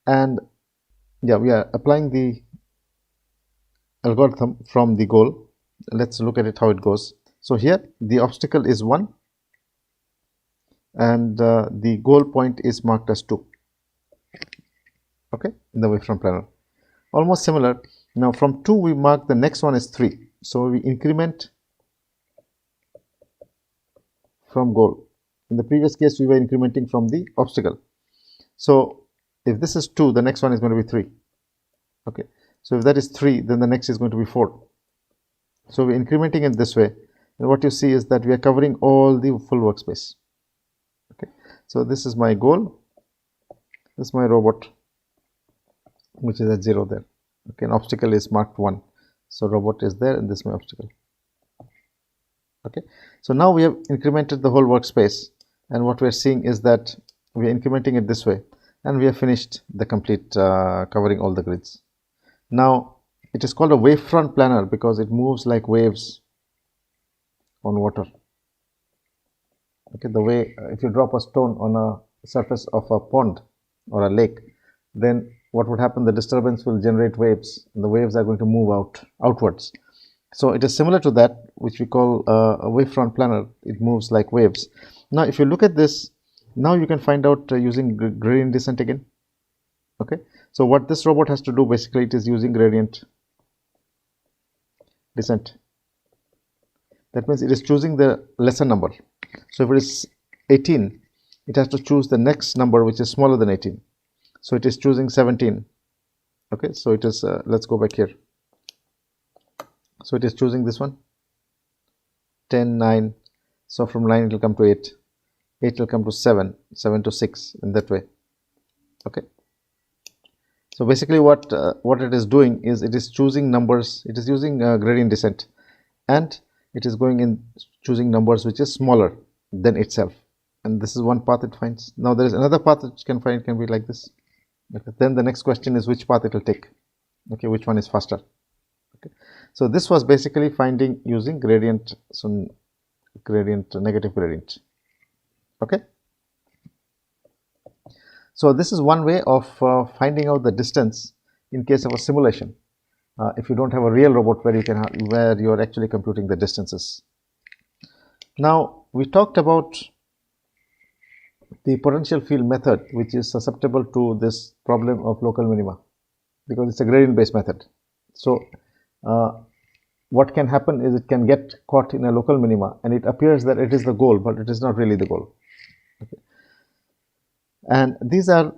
and yeah, we are applying the algorithm from the goal. Let's look at it how it goes. So here the obstacle is 1 and the goal point is marked as 2. Okay, in the wavefront planner. Almost similar. Now from 2 we mark the next one is 3. So we increment from goal. In the previous case we were incrementing from the obstacle. So if this is 2, the next one is going to be 3. Okay, so if that is 3, then the next is going to be 4. So we're incrementing it this way, and what you see is that we are covering all the full workspace. Okay, so this is my goal, this is my robot, which is at 0 there. Okay, an obstacle is marked 1, so robot is there, and this is my obstacle. Okay, so now we have incremented the whole workspace, and what we are seeing is that we are incrementing it this way, and we have finished the complete covering all the grids. Now it is called a wavefront planner because it moves like waves on water. Okay, the way if you drop a stone on a surface of a pond or a lake, then what would happen, the disturbance will generate waves, and the waves are going to move outwards. So it is similar to that, which we call a wavefront planner. It moves like waves. Now if you look at this, now you can find out using gradient descent again. Okay, so what this robot has to do, basically it is using gradient descent. That means it is choosing the lesser number. So if it is 18, it has to choose the next number which is smaller than 18. So it is choosing 17. Okay, so it is let's go back here. So it is choosing this one, 10, 9. So from 9 it will come to 8, 8 will come to 7, 7 to 6, in that way. Okay, so basically what it is doing is it is choosing numbers, it is using gradient descent, and it is going in choosing numbers which is smaller than itself, and this is one path it finds. Now there is another path it can find, it can be like this. Okay, then the next question is which path it will take. Okay, which one is faster. Okay, so this was basically finding using gradient, so gradient, negative gradient. Okay, so this is one way of finding out the distance in case of a simulation, if you don't have a real robot where you are actually computing the distances. Now we talked about the potential field method, which is susceptible to this problem of local minima because it's a gradient based method. So what can happen is it can get caught in a local minima and it appears that it is the goal, but it is not really the goal. Okay. And these are,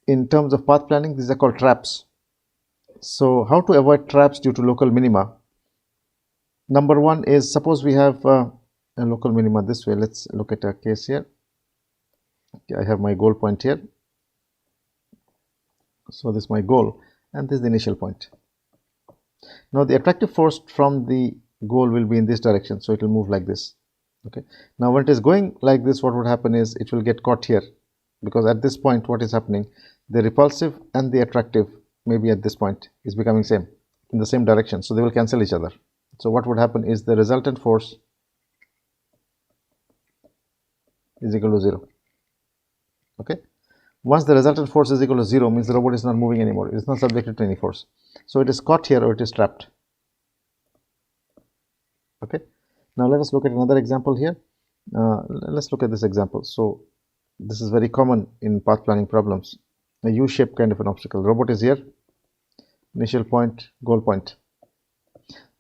in terms of path planning, these are called traps. So how to avoid traps due to local minima? Number one is, suppose we have a local minima this way. Let's look at a case here. Okay, I have my goal point here. So this is my goal and this is the initial point. Now the attractive force from the goal will be in this direction, so it will move like this. Okay, now when it is going like this, what would happen is it will get caught here, because at this point what is happening, the repulsive and the attractive maybe at this point is becoming same in the same direction, so they will cancel each other. So what would happen is the resultant force is equal to 0. Okay, once the resultant force is equal to 0, means the robot is not moving anymore, it is not subjected to any force, so it is caught here or it is trapped. Okay, now let us look at another example here. Let's look at this example. So this is very common in path planning problems, a U-shaped kind of an obstacle. Robot is here, initial point, goal point.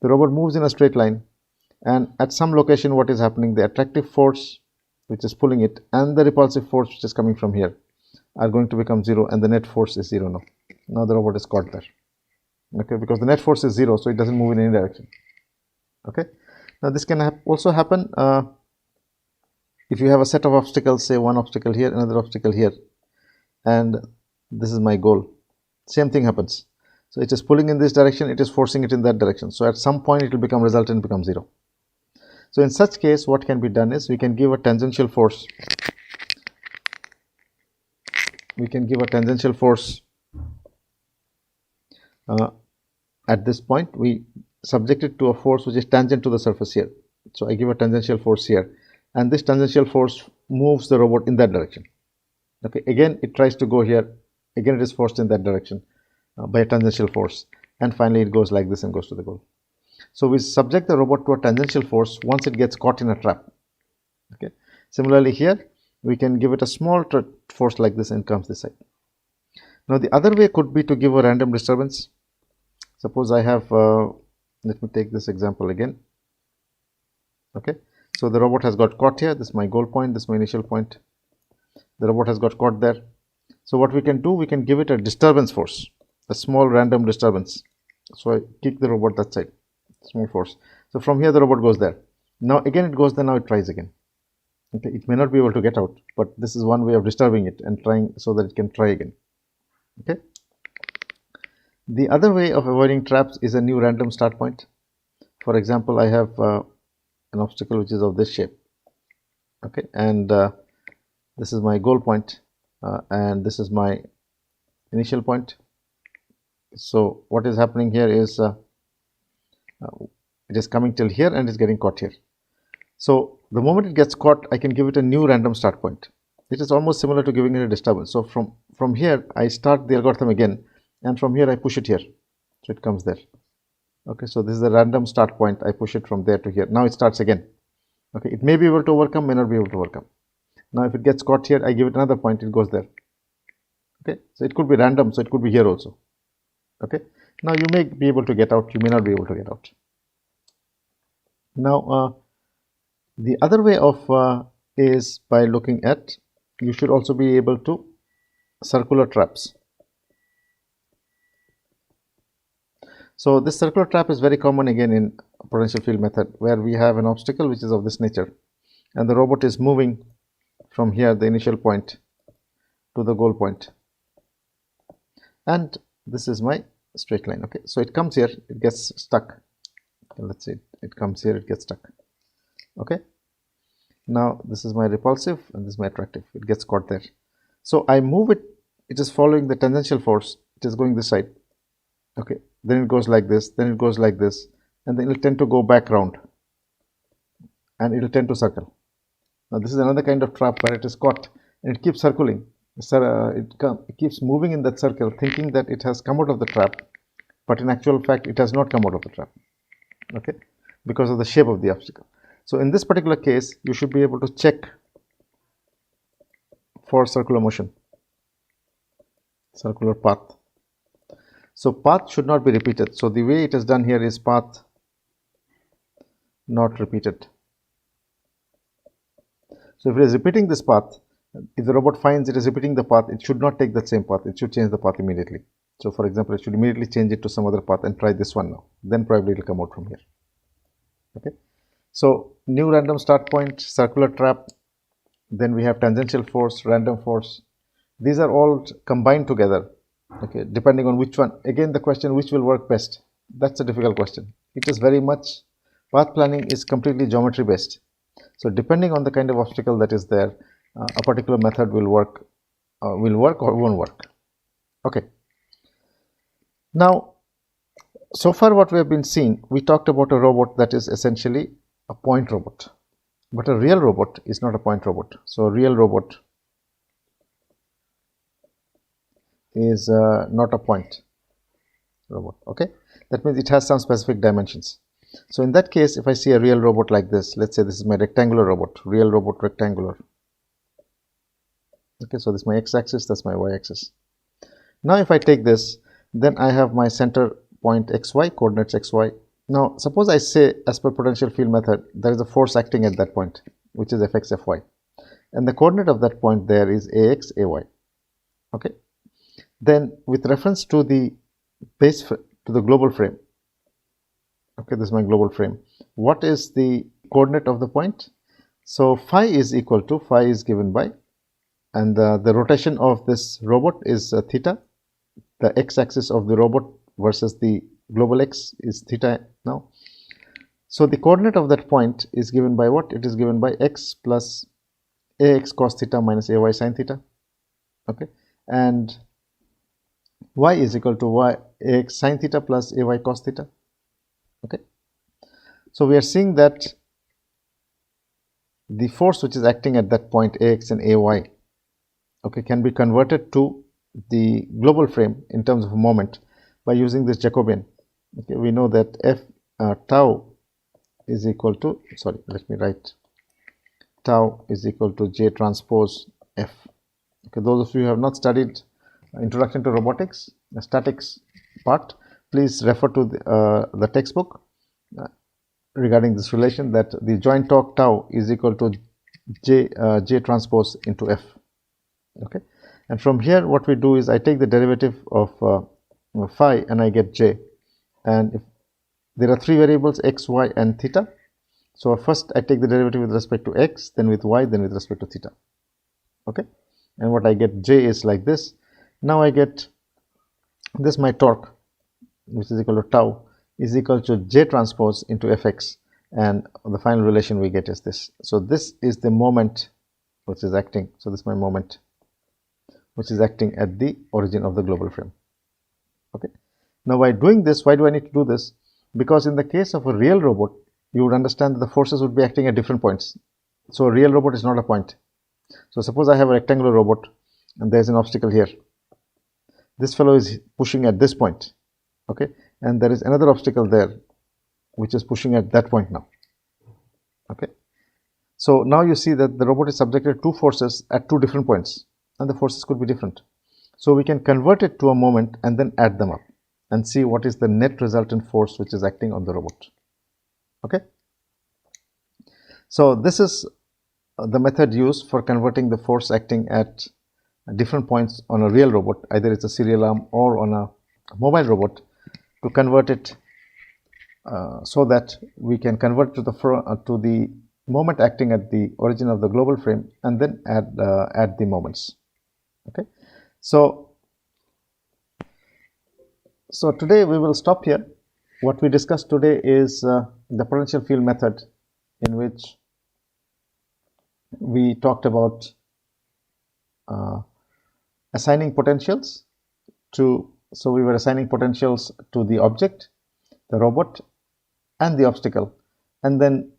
The robot moves in a straight line, and at some location what is happening, the attractive force which is pulling it and the repulsive force which is coming from here are going to become 0, and the net force is 0 now. Now the robot is caught there. Okay, because the net force is 0, so it doesn't move in any direction. Okay, now this can also happen if you have a set of obstacles, say one obstacle here, another obstacle here, and this is my goal. Same thing happens. So it is pulling in this direction, it is forcing it in that direction. So at some point it will become resultant, become 0. So in such case, what can be done is we can give a tangential force. We can give a tangential force at this point. We subject it to a force which is tangent to the surface here. So I give a tangential force here, and this tangential force moves the robot in that direction. Okay, again it tries to go here, again it is forced in that direction by a tangential force, and finally it goes like this and goes to the goal. So we subject the robot to a tangential force once it gets caught in a trap. Okay, similarly here we can give it a small force like this and comes this side. Now the other way could be to give a random disturbance. Suppose I have let me take this example again. Okay, so the robot has got caught here. This is my goal point, this is my initial point. The robot has got caught there. So what we can do, we can give it a disturbance force, a small random disturbance. So I kick the robot that side, small force. So from here the robot goes there. Now again it goes there, now it tries again. Okay, it may not be able to get out, but this is one way of disturbing it and trying so that it can try again. Okay. The other way of avoiding traps is a new random start point. For example, I have an obstacle which is of this shape. Okay, and this is my goal point, and this is my initial point. So what is happening here is it is coming till here and is getting caught here. So the moment it gets caught, I can give it a new random start point. It is almost similar to giving it a disturbance. So from here I start the algorithm again, and from here I push it here, so it comes there. Okay, so this is a random start point. I push it from there to here. Now it starts again. Okay, it may be able to overcome, may not be able to overcome. Now if it gets caught here, I give it another point, it goes there. Okay, so it could be random, so it could be here also. Okay, now you may be able to get out, you may not be able to get out. Now the other way of is by looking at, you should also be able to circular traps. So this circular trap is very common again in potential field method, where we have an obstacle which is of this nature, and the robot is moving from here, the initial point, to the goal point, and this is my straight line. Okay, so it comes here, it gets stuck. Okay, let's see, it comes here, it gets stuck. Okay, now this is my repulsive and this is my attractive. It gets caught there. So I move it, it is following the tangential force, it is going this side. Okay, then it goes like this, then it goes like this, and then it will tend to go back round and it will tend to circle. Now this is another kind of trap where it is caught and it keeps circling. It keeps moving in that circle, thinking that it has come out of the trap, but in actual fact it has not come out of the trap. Okay, because of the shape of the obstacle. So in this particular case, you should be able to check for circular motion, circular path. So path should not be repeated. So the way it is done here is path not repeated. So if it is repeating this path, if the robot finds it is repeating the path, it should not take that same path. It should change the path immediately. So for example, it should immediately change it to some other path and try this one now. Then probably it will come out from here. Okay. So new random start point, circular trap, then we have tangential force, random force. These are all combined together. Okay, depending on which one. Again, the question, which will work best? That's a difficult question. It is very much, path planning is completely geometry based. So depending on the kind of obstacle that is there, a particular method will work or won't work. Okay. Now, so far what we have been seeing, we talked about a robot that is essentially a point robot. But a real robot is not a point robot. So a real robot is not a point robot. Okay, that means it has some specific dimensions. So in that case, if I see a real robot like this, let's say this is my rectangular robot, real robot rectangular. Okay, so this is my x-axis, that's my y-axis. Now if I take this, then I have my center point xy, coordinates xy. Now suppose I say, as per potential field method, there is a force acting at that point, which is fx fy, and the coordinate of that point there is ax ay. Okay, then with reference to the base, to the global frame, okay, this is my global frame, what is the coordinate of the point? So phi is equal to, phi is given by, and the rotation of this robot is theta. The x-axis of the robot versus the global x is theta now. So the coordinate of that point is given by what? It is given by x plus ax cos theta minus ay sin theta. Okay, and y is equal to y ax sin theta plus ay cos theta. Okay, so we are seeing that the force which is acting at that point ax and ay, okay, can be converted to the global frame in terms of moment by using this Jacobian. Okay, we know that f tau is equal to, sorry, let me write, tau is equal to J transpose F. Okay, those of you who have not studied Introduction to Robotics, the statics part, please refer to the textbook regarding this relation, that the joint torque tau is equal to J transpose into F. Okay, and from here what we do is I take the derivative of phi and I get J, and if there are three variables x, y and theta, so first I take the derivative with respect to x, then with y, then with respect to theta. Okay, and what I get J is like this. Now I get this, my torque, which is equal to tau, is equal to J transpose into Fx, and the final relation we get is this. So this is the moment which is acting. So this is my moment which is acting at the origin of the global frame. Okay, now by doing this, why do I need to do this? Because in the case of a real robot, you would understand that the forces would be acting at different points. So a real robot is not a point. So suppose I have a rectangular robot and there is an obstacle here. This fellow is pushing at this point, okay, and there is another obstacle there which is pushing at that point now. Okay, so now you see that the robot is subjected to two forces at two different points, and the forces could be different. So we can convert it to a moment and then add them up and see what is the net resultant force which is acting on the robot. Okay, so this is the method used for converting the force acting at different points on a real robot, either it's a serial arm or on a mobile robot, to convert it so that we can convert to the moment acting at the origin of the global frame and then add the moments. Okay, so today we will stop here. What we discussed today is the potential field method, in which we talked about assigning potentials to, so we were assigning potentials to the object, the robot and the obstacle, and then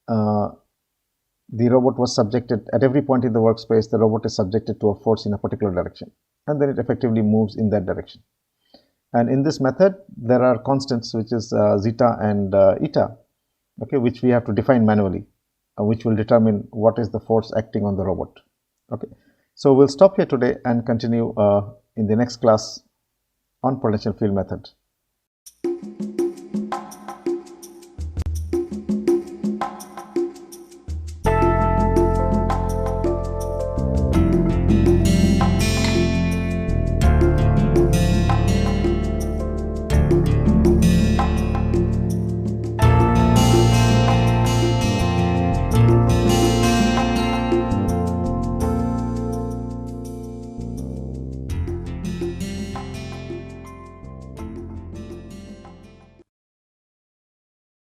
the robot was subjected, at every point in the workspace the robot is subjected to a force in a particular direction, and then it effectively moves in that direction. And in this method there are constants, which is zeta and eta, okay, which we have to define manually, which will determine what is the force acting on the robot. Okay, so we'll stop here today and continue in the next class on potential field method.